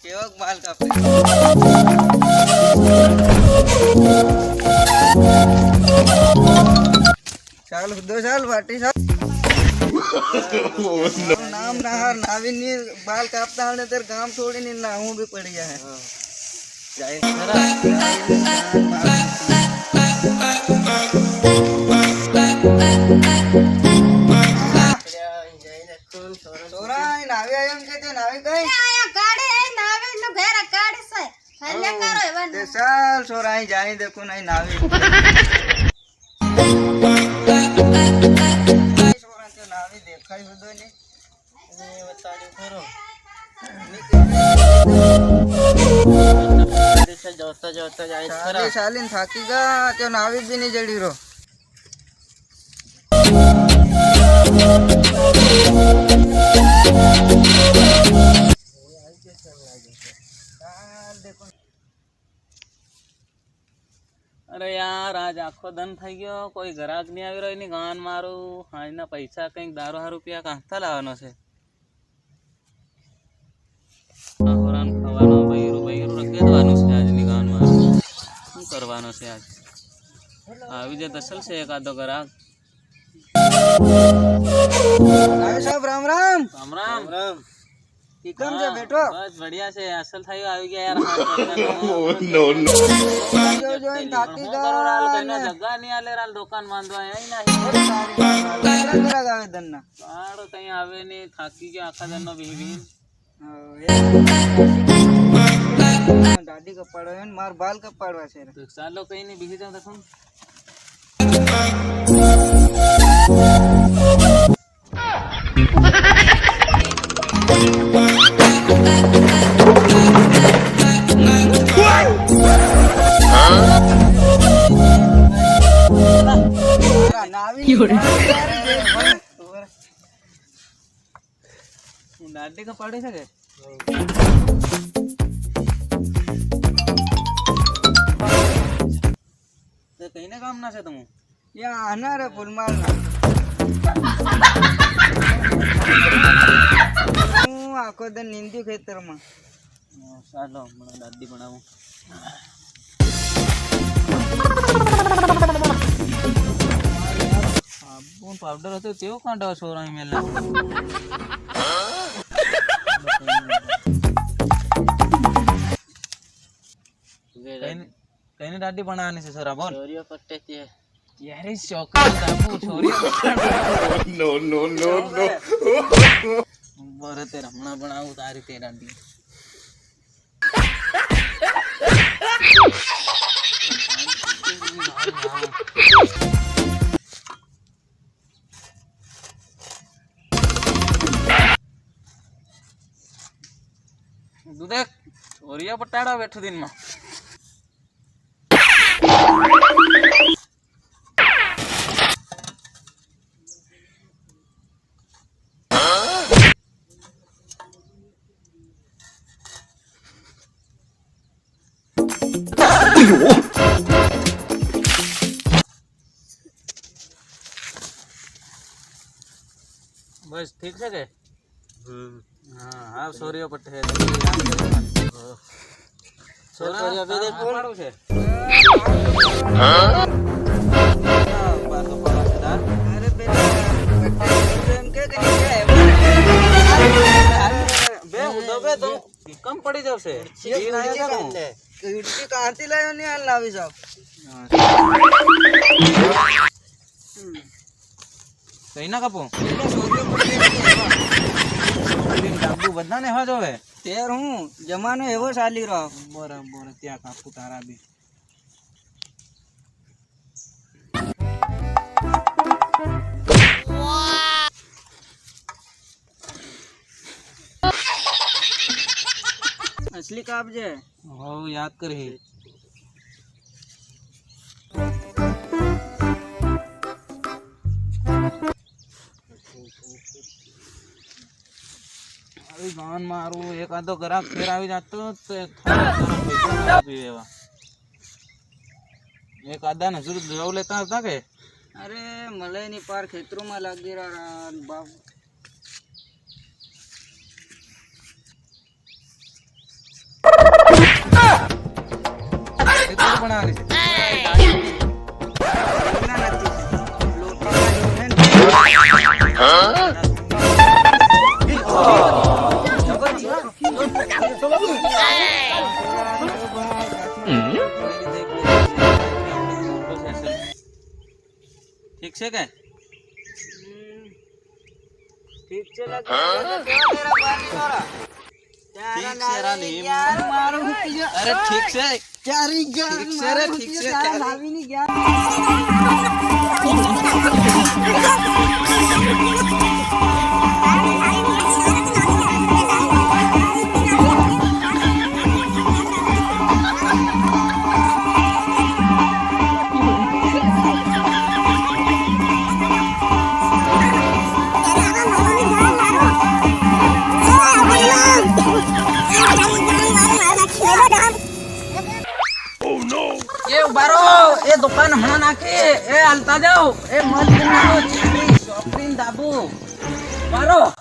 કેવોક બાલ કાપે ચાલ દો ચાલ વાટી ચાલ નામ નહાર નાવીન ની બાલ કાપતા આવડે તેર ગામ છોડીને નાહું બી પડી જાય સોરાય નાવી આયો એમ કે તે નાવી કઈ આયા ગાડી હે નાવે નો ઘેર ગાડી છે હલ્લે કરો એવન તે ચાલ સોરાય જાઈ દેખું નહીં નાવી સોરાય તો નાવી દેખાય બધો ને એ બતાડ્યું ખરો જોતા જોતા જાય ખરા ચાલીન થાકી ગયા તે નાવી બી ની જડી રો અરે યાર આજ આખો દન થઈ ગયો કોઈ ગ્રાહક નહીં આવી રહ્યો એની ગાન મારું આજના પૈસા કંઈક દારૂ રૂપિયા કાંતા લાવવાનો છે ખવાનું બૈરું રખી દેવાનું છે આજની ગાન મારું શું કરવાનું છે આજ આવી જાય અસલ છે એકાદો ગ્રાહક સાહેબ રામ રામ રામ રામ રામ કેમ છે બેઠો બસ बढ़िया છે અસલ થયું આવી ગયા યાર નો થાકી ગયા જગ્યા નહીં આલે રાલ દુકાન બાંધવા અહીં આવે દન્ના સારો કઈ આવે નહીં થાકી ગયા આખા દનનો બી દાદી કપાડો ને માર બાલ કપાડવા છે તો ચાલો કઈ નહીં બીજી જાવ તો દાદી કપાડે છે કે તો કઈને કામ ના છે તમે યા આના રે ફૂલમાલ હું આખો દન નિંદ્યું ખેતરમાં ચાલો હમણાં દાદી બનાવું સાબુન પાવડર હતો તેવો કાંડો છોરા મેલા કઈને દાદી બનાવવાની છે સરા બોલ છોરીઓ પટ્ટે છે યાર એ ચોકલેટ સાબુ છોરીઓ નો નો નો નો બરે તે હમણાં બનાવું તારી તે દાદી તું દેખ છોરીઓ પટાડો બેઠો દિનમાં બસ ઠીક છે કે હા હા સોરીઓ પટ્ટે સોરીઓ બે દેખ પાડું છે હા પાછો પાડો છે દા અરે બેટા એમ કે બે ઉદો બે તો કમ પડી જશે ઈ ના છે ને કીડકી કાંતી લાયો ને હાલ લાવી જાવ કઈ ના કાપો ડાબુ બધાને હવા જોવે તેર હું જમાનો એવો ચાલી રહ્યો બરાબર ત્યાં કાપું તારા બી असली कापजे हो याद કરી આવી ગાન મારું એકાદો ગ્રાહક ફેર આવી જાતો તો પૈસા પીવા એક આદા નજર જોવ લેતા હતા કે અરે મલે ની પાર ખેતરો માં લાગી રહ્યા બાપ એ તો બનાવે છે ના નથી લોટીમાં ઠીક છે કે ઠીક છે લગા તેરા બાની વાળા ઠીક છે રાની યાર મારું હુકી ગયો અરે ઠીક છે ચારી ગયા ઠીક છે રે, ઠીક છે, ચારી. નાવીની ગયા એ ઉભારો એ દુકાન હમણાં નાખી એ હાલતા જાઓ એ મત શોપિંગ દાબુ ઉભારો